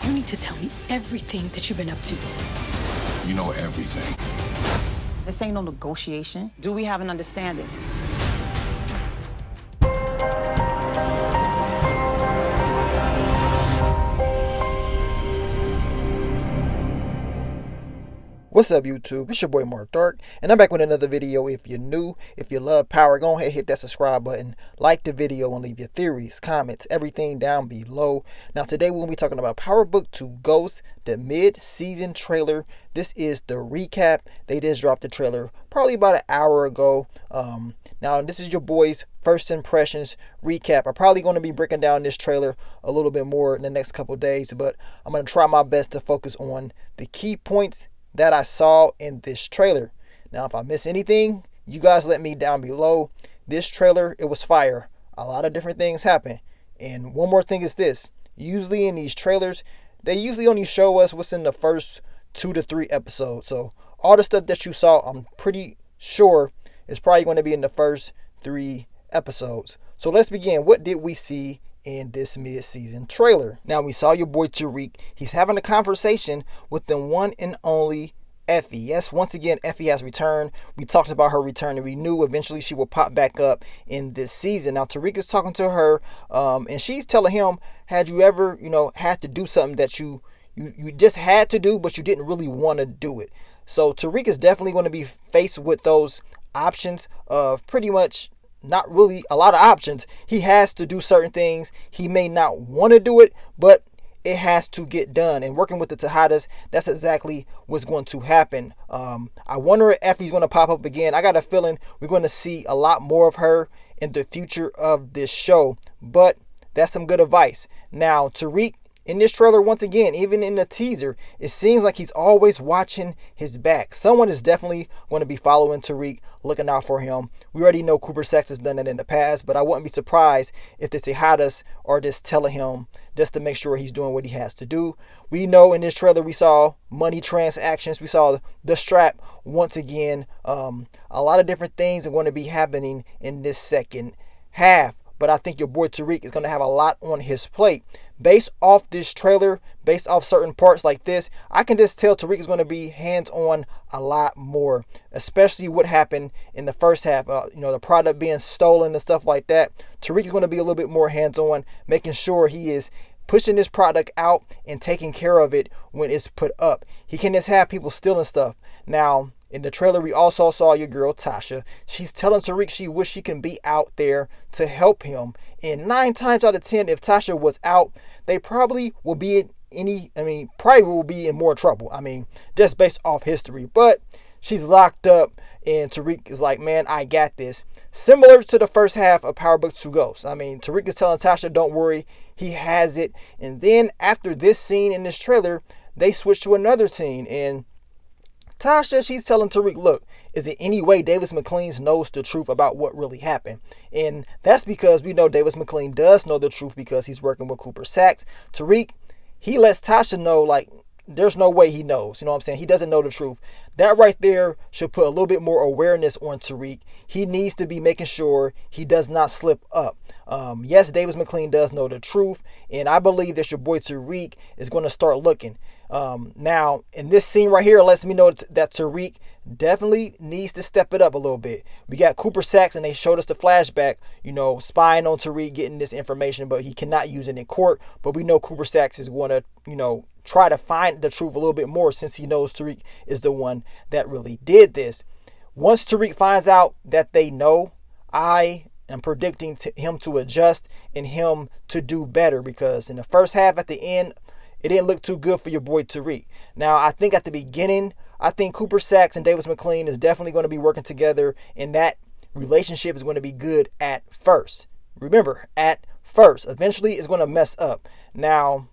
You need to tell me everything that you've been up to. You know everything. This ain't no negotiation. Do we have an understanding? What's up, YouTube? It's your boy Mark Dark, and I'm back with another video. If you're new, if you love power, go ahead, hit that subscribe button, like the video, and leave your theories, comments, everything down below. Now, today we're going to be talking about Power Book 2 Ghost, the mid-season trailer. This is the recap. They just dropped the trailer probably about an hour ago. Now, this is your boy's first impressions recap. I'm probably going to be breaking down this trailer a little bit more in the next couple of days, but I'm going to try my best to focus on the key points that I saw in this trailer. Now, if I miss anything, you guys let me down below. This trailer, it was fire. A lot of different things happen. And one more thing is this. Usually in these trailers, they usually only show us what's in the first 2 to 3 episodes. So all the stuff that you saw, I'm pretty sure is probably going to be in the first 3 episodes. So let's begin. What did we see in this mid-season trailer? Now, we saw your boy Tariq. He's having a conversation with the one and only Effie. Yes, once again, Effie has returned. We talked about her return, and we knew eventually she would pop back up in this season. Now, Tariq is talking to her, and she's telling him, had you ever, had to do something that you just had to do, but you didn't really want to do it? So Tariq is definitely going to be faced with those options of pretty much not really a lot of options. He has to do certain things. He may not want to do it, but it has to get done. And working with the Tejadas, that's exactly what's going to happen. I wonder if Effie's going to pop up again. I got a feeling we're going to see a lot more of her in the future of this show, but that's some good advice. Now, Tariq, in this trailer, once again, even in the teaser, it seems like he's always watching his back. Someone is definitely going to be following Tariq, looking out for him. We already know Cooper Saxe has done that in the past, but I wouldn't be surprised if the Tejadas are just telling him just to make sure he's doing what he has to do. We know in this trailer we saw money transactions. We saw the strap once again. A lot of different things are going to be happening in this second half. But I think your boy Tariq is going to have a lot on his plate. Based off this trailer, based off certain parts like this, I can just tell Tariq is going to be hands-on a lot more, especially what happened in the first half. The product being stolen and stuff like that. Tariq is going to be a little bit more hands-on, making sure he is pushing this product out and taking care of it when it's put up. He can just have people stealing stuff. Now, in the trailer, we also saw your girl Tasha. She's telling Tariq she wishes she can be out there to help him. And 9 times out of 10, if Tasha was out, they probably will be in more trouble. Just based off history. But she's locked up, and Tariq is like, man, I got this. Similar to the first half of Power Book 2 Ghost. Tariq is telling Tasha, don't worry, he has it. And then after this scene in this trailer, they switch to another scene, and Tasha, she's telling Tariq, look, is there any way Davis MacLean knows the truth about what really happened? And that's because we know Davis MacLean does know the truth because he's working with Cooper Saxe. Tariq, he lets Tasha know, there's no way he knows. He doesn't know the truth. That right there should put a little bit more awareness on Tariq. He needs to be making sure he does not slip up. Yes, Davis MacLean does know the truth, and I believe that your boy Tariq is going to start looking. Now, in this scene right here, it lets me know that Tariq definitely needs to step it up a little bit. We got Cooper Saxe, and they showed us the flashback, spying on Tariq, getting this information, but he cannot use it in court. But we know Cooper Saxe is going to, try to find the truth a little bit more since he knows Tariq is the one that really did this. Once Tariq finds out that they know, I am predicting him to adjust and him to do better, because in the first half at the end, it didn't look too good for your boy Tariq. Now, I think at the beginning, Cooper Saxe and Davis MacLean is definitely going to be working together, and that relationship is going to be good at first. Remember, at first. Eventually, it's going to mess up. Now,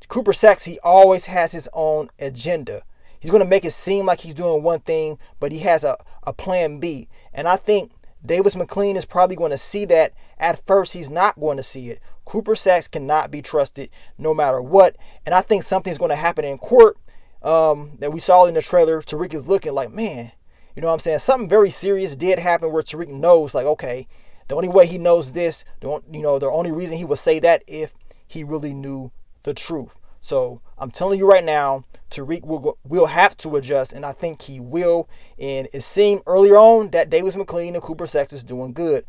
Cooper Saxe, he always has his own agenda. He's going to make it seem like he's doing one thing, but he has a plan B. And I think Davis MacLean is probably going to see that. At first, he's not going to see it. Cooper Saxe cannot be trusted no matter what. And I think something's going to happen in court that we saw in the trailer. Tariq is looking like, man, something very serious did happen where Tariq knows, okay, the only way he knows this, the only reason he would say that if he really knew the truth. So I'm telling you right now, Tariq will have to adjust, and I think he will. And it seemed earlier on that Davis McLean and Cooper Sacks is doing good.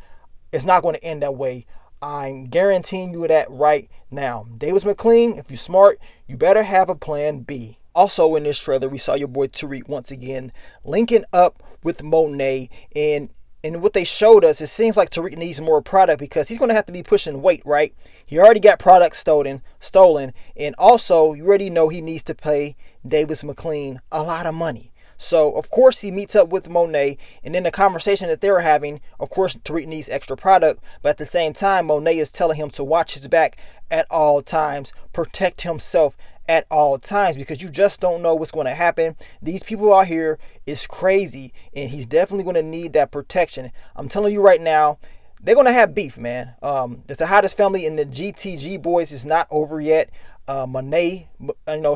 It's not going to end that way. I'm guaranteeing you that right now. Davis McLean, if you're smart, you better have a plan B. Also in this trailer, we saw your boy Tariq once again linking up with Monet, and what they showed us, it seems like Tariq needs more product because he's going to have to be pushing weight, right? He already got product stolen, and also you already know he needs to pay Davis McLean a lot of money. So, of course, he meets up with Monet, and in the conversation that they were having, of course, Tariq needs extra product, but at the same time, Monet is telling him to watch his back at all times, protect himself at all times, because you just don't know what's going to happen. These people out here is crazy, and he's definitely going to need that protection. I'm telling you right now, they're going to have beef, man. The Tejadas family and the GTG boys is not over yet. Monet,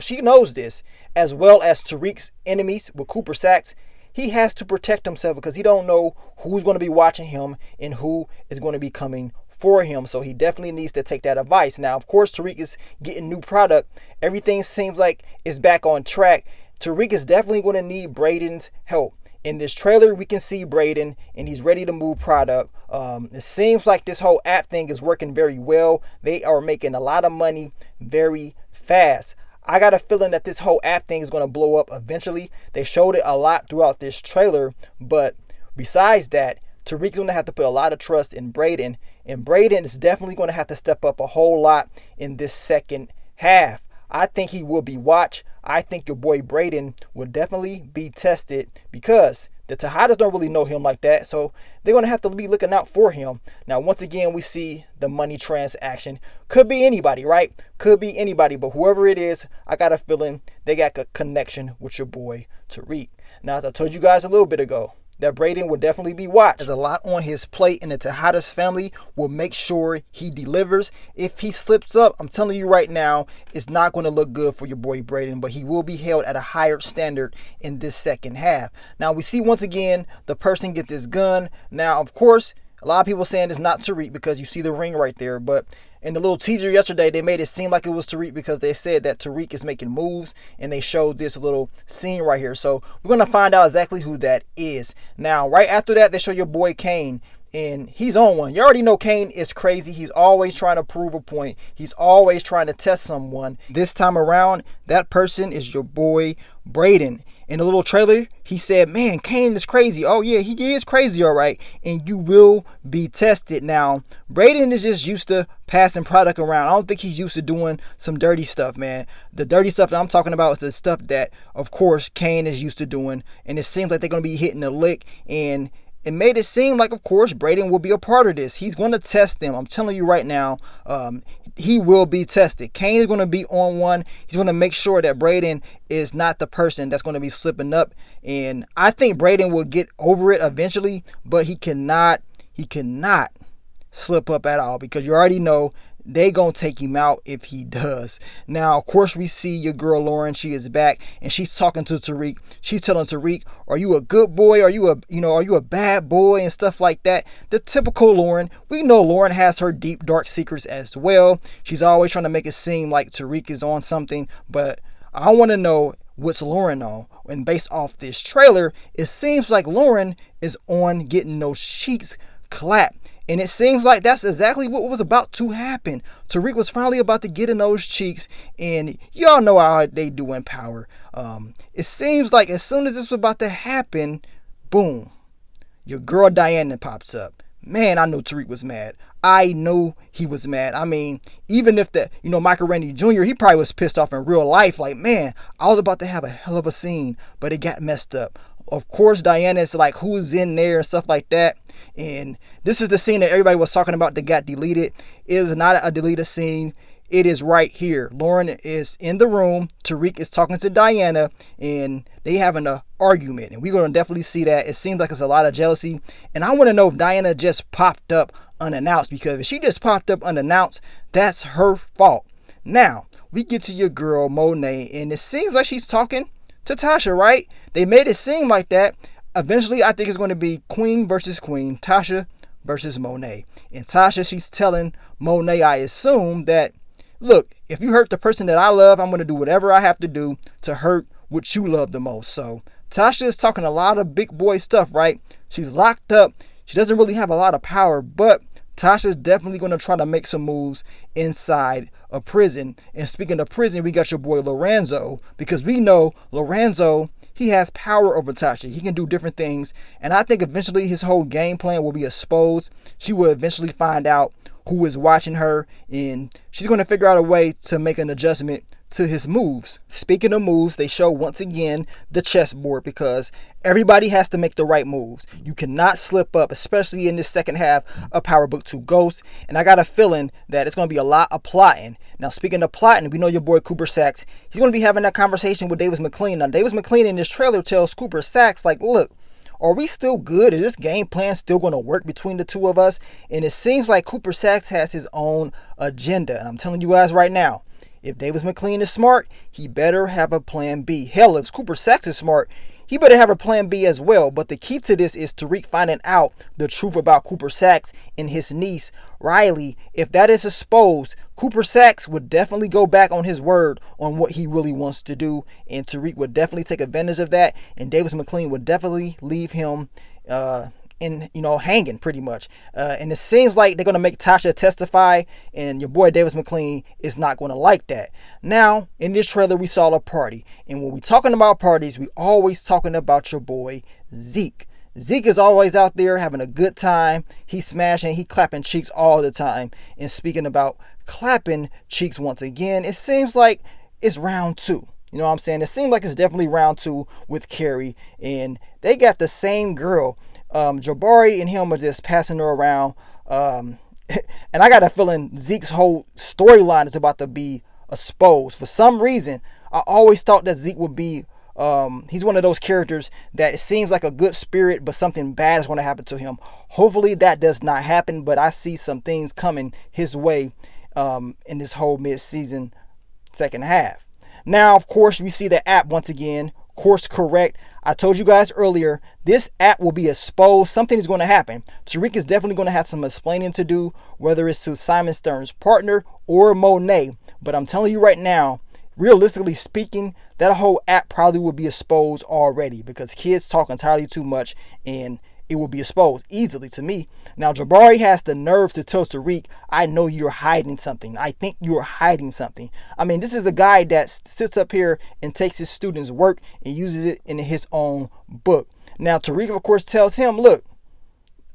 she knows this, as well as Tariq's enemies with Cooper Sacks. He has to protect himself because he don't know who's going to be watching him and who is going to be coming for him. So he definitely needs to take that advice. Now, of course, Tariq is getting new product. Everything seems like it's back on track. Tariq is definitely going to need Brayden's help. In this trailer, we can see Brayden, and he's ready to move product. It seems like this whole app thing is working very well. They are making a lot of money very fast. I got a feeling that this whole app thing is going to blow up eventually. They showed it a lot throughout this trailer, but besides that, Tariq's going to have to put a lot of trust in Brayden, and Brayden is definitely going to have to step up a whole lot in this second half. I think he will be watched. I think your boy Brayden will definitely be tested because the Tejadas don't really know him like that. So they're going to have to be looking out for him. Now, once again, we see the money transaction. Could be anybody, right? Could be anybody. But whoever it is, I got a feeling they got a connection with your boy Tariq. Now, as I told you guys a little bit ago, that Brayden will definitely be watched. There's a lot on his plate, and the Tejadas family will make sure he delivers. If he slips up, I'm telling you right now, it's not going to look good for your boy Brayden, but he will be held at a higher standard in this second half. Now, we see once again the person get this gun. Now, of course, a lot of people saying it's not Tariq because you see the ring right there, but in the little teaser yesterday, they made it seem like it was Tariq because they said that Tariq is making moves, and they showed this little scene right here. So we're going to find out exactly who that is. Now, right after that, they show your boy Kane, and he's on one. You already know Kane is crazy. He's always trying to prove a point. He's always trying to test someone. This time around, that person is your boy Brayden. In the little trailer, he said, man, Kane is crazy. Oh, yeah, he is crazy, all right. And you will be tested. Now, Brayden is just used to passing product around. I don't think he's used to doing some dirty stuff, man. The dirty stuff that I'm talking about is the stuff that, of course, Kane is used to doing. And it seems like they're going to be hitting a lick. And it made it seem like, of course, Brayden will be a part of this. He's going to test them. I'm telling you right now, he will be tested. Kane is going to be on one. He's going to make sure that Brayden is not the person that's going to be slipping up. And I think Brayden will get over it eventually, but he cannot slip up at all because you already know they gonna take him out if he does. Now, of course, we see your girl Lauren. She is back, and she's talking to Tariq. She's telling Tariq, "Are you a good boy? Are you a bad boy?" and stuff like that. The typical Lauren. We know Lauren has her deep, dark secrets as well. She's always trying to make it seem like Tariq is on something, but I want to know what's Lauren on. And based off this trailer, it seems like Lauren is on getting those cheeks clapped. And it seems like that's exactly what was about to happen. Tariq was finally about to get in those cheeks, and y'all know how they do in Power. It seems like as soon as this was about to happen, boom, your girl Diana pops up. Man, I knew Tariq was mad. I knew he was mad. I mean, even if Michael Randy Jr., he probably was pissed off in real life. Like, man, I was about to have a hell of a scene, but it got messed up. Of course, Diana's like, who's in there and stuff like that. And this is the scene that everybody was talking about that got deleted. It is not a deleted scene. It is right here. Lauren is in the room. Tariq is talking to Diana, and they having an argument. And we're going to definitely see that. It seems like it's a lot of jealousy. And I want to know if Diana just popped up unannounced, because if she just popped up unannounced, that's her fault. Now, we get to your girl, Monet, and it seems like she's talking to Tasha, right? They made it seem like that. Eventually, I think it's going to be Queen versus Queen, Tasha versus Monet. And Tasha, she's telling Monet, I assume, that look, if you hurt the person that I love, I'm going to do whatever I have to do to hurt what you love the most. So Tasha is talking a lot of big boy stuff, right? She's locked up. She doesn't really have a lot of power, but Tasha's definitely going to try to make some moves inside a prison. And speaking of prison, we got your boy Lorenzo, because we know Lorenzo, he has power over Tasha. He can do different things. And I think eventually his whole game plan will be exposed. She will eventually find out who is watching her, and she's going to figure out a way to make an adjustment to his moves. Speaking of moves, they show once again the chessboard, because everybody has to make the right moves. You cannot slip up, especially in this second half of Power Book 2 Ghost. And I got a feeling that it's going to be a lot of plotting. Now, speaking of plotting, we know your boy Cooper Saxe, he's going to be having that conversation with Davis McLean. Now, Davis McLean in this trailer tells Cooper Saxe, like, look, are we still good? Is this game plan still going to work between the two of us? And it seems like Cooper Saxe has his own agenda. And I'm telling you guys right now, if Davis McLean is smart, he better have a plan B. Hell, if Cooper Saxe is smart, he better have a plan B as well. But the key to this is Tariq finding out the truth about Cooper Saxe and his niece, Riley. If that is exposed, Cooper Saxe would definitely go back on his word on what he really wants to do. And Tariq would definitely take advantage of that. And Davis McLean would definitely leave him hanging pretty much. And it seems like they're going to make Tasha testify, and your boy Davis McLean is not going to like that. Now, in this trailer, we saw a party. And when we talking about parties, we always talking about your boy Zeke. Zeke is always out there having a good time. He's smashing, he clapping cheeks all the time. And speaking about clapping cheeks once again, it seems like it's round 2. You know what I'm saying? It seems like it's definitely round 2 with Carrie. And they got the same girl. Jabari and him are just passing her around. And I got a feeling Zeke's whole storyline is about to be exposed. For some reason, I always thought that Zeke would be, he's one of those characters that it seems like a good spirit, but something bad is going to happen to him. Hopefully that does not happen, but I see some things coming his way in this whole mid-season second half. Now, of course, we see the app once again. Course correct. I told you guys earlier, this app will be exposed. Something is going to happen. Tariq is definitely going to have some explaining to do, whether it's to Simon Stern's partner or Monet. But I'm telling you right now, realistically speaking, that whole app probably will be exposed already, because kids talk entirely too much, and it will be exposed easily to me. Now, Jabari has the nerve to tell Tariq, I know you're hiding something. I think you're hiding something. I mean, this is a guy that sits up here and takes his students' work and uses it in his own book. Now, Tariq, of course, tells him, look,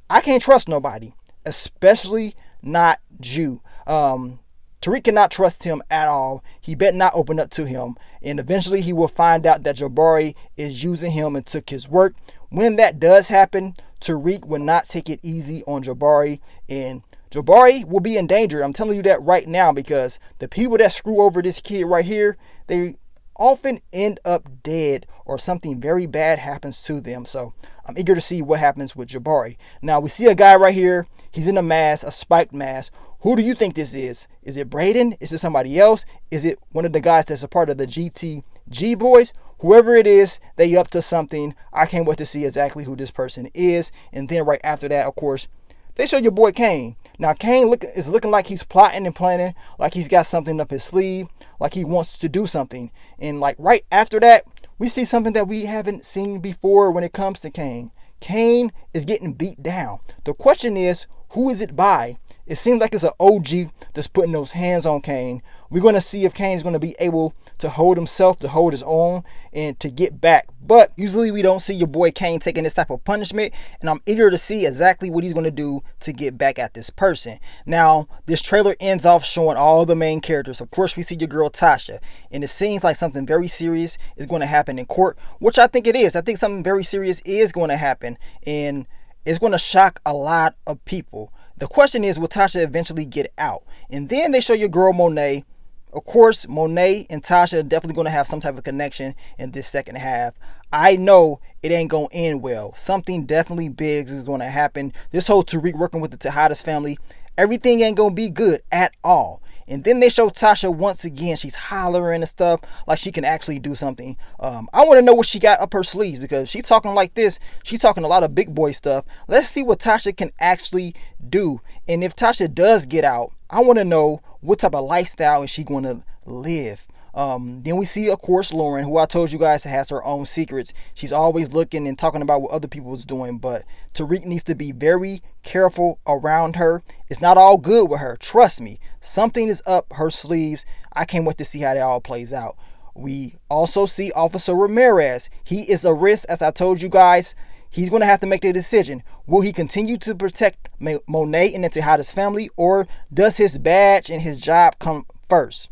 I can't trust nobody, especially not you. Tariq cannot trust him at all. He better not open up to him. And eventually he will find out that Jabari is using him and took his work. When that does happen, Tariq will not take it easy on Jabari. And Jabari will be in danger. I'm telling you that right now, because the people that screw over this kid right here, they often end up dead or something very bad happens to them. So I'm eager to see what happens with Jabari. Now we see a guy right here. He's in a mask, a spiked mask. Who do you think this is? Is it Brayden? Is it somebody else? Is it one of the guys that's a part of the GTG boys? Whoever it is, they up to something. I can't wait to see exactly who this person is. And then right after that, of course, they show your boy Kane. Now Kane is looking like he's plotting and planning, like he's got something up his sleeve, like he wants to do something. And like right after that, we see something that we haven't seen before when it comes to Kane. Kane is getting beat down. The question is, who is it by? It seems like it's an OG that's putting those hands on Kane. We're going to see if Kane is going to be able to hold himself, to hold his own, and to get back. But usually we don't see your boy Kane taking this type of punishment, and I'm eager to see exactly what he's going to do to get back at this person. Now, this trailer ends off showing all the main characters. Of course, we see your girl Tasha, and it seems like something very serious is going to happen in court, which I think it is. I think something very serious is going to happen, and it's going to shock a lot of people. The question is, will Tasha eventually get out? And then they show your girl Monet. Of course, Monet and Tasha are definitely going to have some type of connection in this second half. I know it ain't going to end well. Something definitely big is going to happen. This whole Tariq working with the Tejadas family, everything ain't going to be good at all. And then they show Tasha once again. She's hollering and stuff like she can actually do something. I want to know what she got up her sleeves, because she's talking like this. She's talking a lot of big boy stuff. Let's see what Tasha can actually do. And if Tasha does get out, I want to know what type of lifestyle is she going to live. Then we see, of course, Lauren, who I told you guys has her own secrets. She's always looking and talking about what other people is doing, but Tariq needs to be very careful around her. It's not all good with her. Trust me. Something is up her sleeves. I can't wait to see how that all plays out. We also see Officer Ramirez. He is a risk, as I told you guys. He's going to have to make the decision. Will he continue to protect Monet and the Tejadas family, or does his badge and his job come first?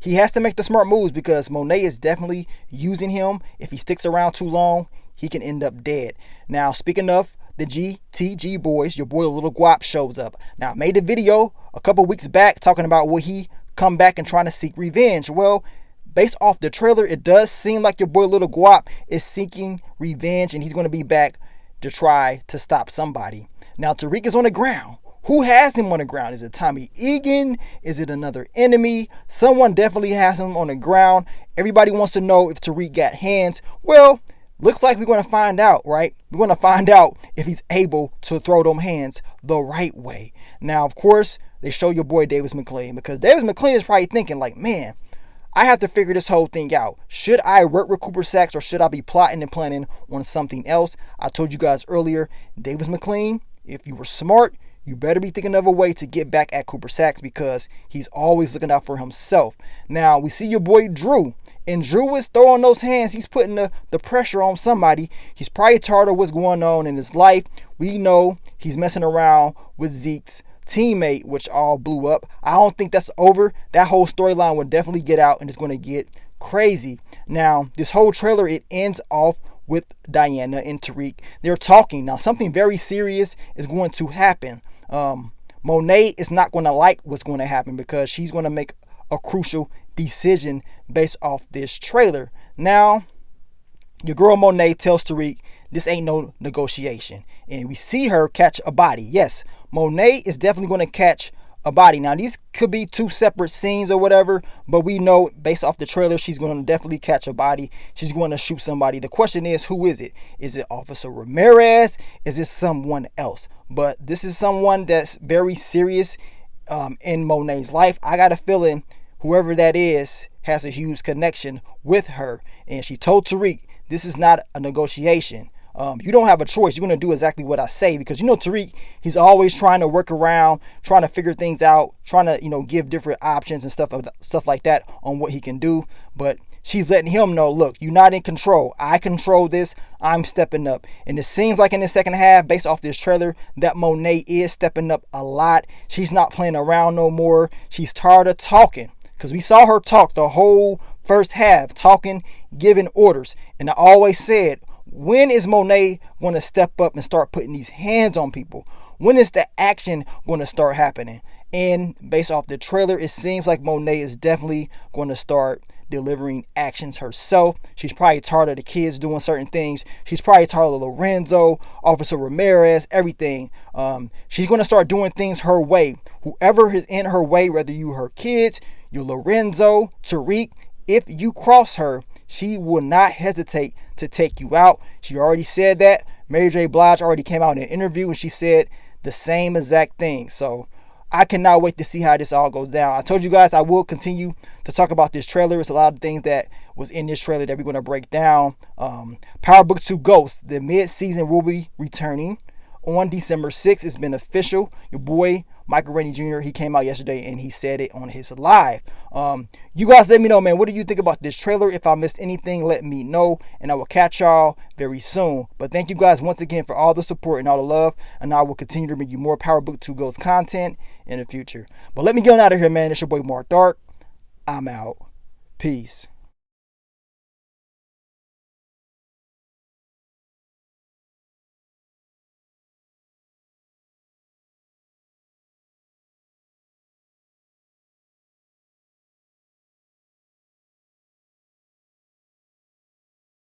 He has to make the smart moves, because Monet is definitely using him. If he sticks around too long, he can end up dead. Now, speaking of the GTG boys, your boy Little Guap shows up. Now, I made a video a couple weeks back talking about will he come back and trying to seek revenge. Well, based off the trailer, it does seem like your boy Little Guap is seeking revenge, and he's going to be back to try to stop somebody. Now, Tariq is on the ground. Who has him on the ground? Is it Tommy Egan? Is it another enemy? Someone definitely has him on the ground. Everybody wants to know if Tariq got hands. Well, looks like we're going to find out, right? We're going to find out if he's able to throw them hands the right way. Now, of course, they show your boy Davis McLean, because Davis McLean is probably thinking like, man, I have to figure this whole thing out. Should I work with Cooper Saxe, or should I be plotting and planning on something else? I told you guys earlier, Davis McLean, if you were smart, you better be thinking of a way to get back at Cooper Saxe, because he's always looking out for himself. Now, we see your boy Drew, and Drew is throwing those hands. He's putting the pressure on somebody. He's probably tired of what's going on in his life. We know he's messing around with Zeke's teammate, which all blew up. I don't think that's over. That whole storyline will definitely get out, and it's going to get crazy. Now, this whole trailer, it ends off with Diana and Tariq. They're talking. Now, something very serious is going to happen. Monet is not going to like what's going to happen, because she's going to make a crucial decision based off this trailer. Now, your girl Monet tells Tariq this ain't no negotiation, and we see her catch a body. Yes, Monet is definitely going to catch a body. Now, these could be two separate scenes or whatever, but we know based off the trailer, she's going to definitely catch a body. She's going to shoot somebody. The question is, who is it? Is it Officer Ramirez? Is it someone else? But this is someone that's very serious in Monet's life. I got a feeling whoever that is has a huge connection with her. And she told Tariq, this is not a negotiation. You don't have a choice. You're going to do exactly what I say, because, you know, Tariq, he's always trying to work around, trying to figure things out, trying to, you know, give different options and stuff like that on what he can do. But she's letting him know, look, you're not in control. I control this. I'm stepping up. And it seems like in the second half, based off this trailer, that Monet is stepping up a lot. She's not playing around no more. She's tired of talking, because we saw her talk the whole first half, talking, giving orders. And I always said, when is Monet going to step up and start putting these hands on people? When is the action going to start happening? And based off the trailer, it seems like Monet is definitely going to start delivering actions herself. She's probably tired of the kids doing certain things. She's probably tired of Lorenzo, Officer Ramirez, everything. She's going to start doing things her way. Whoever is in her way, whether you her kids, your Lorenzo, Tariq, if you cross her, she will not hesitate to take you out. She already said that. Mary J. Blige already came out in an interview and she said the same exact thing. So I cannot wait to see how this all goes down. I told you guys I will continue to talk about this trailer. It's a lot of things that was in this trailer that we're going to break down. Power Book 2 Ghost, the mid-season will be returning on December 6th. It's been official. Your boy Michael Rainey Jr., he came out yesterday and he said it on his live. You guys let me know, man, what do you think about this trailer? If I missed anything, let me know, and I will catch y'all very soon. But thank you guys once again for all the support and all the love, and I will continue to bring you more Power Book 2 Ghost content in the future. But let me get on out of here, man. It's your boy Mark Dark. I'm out. Peace.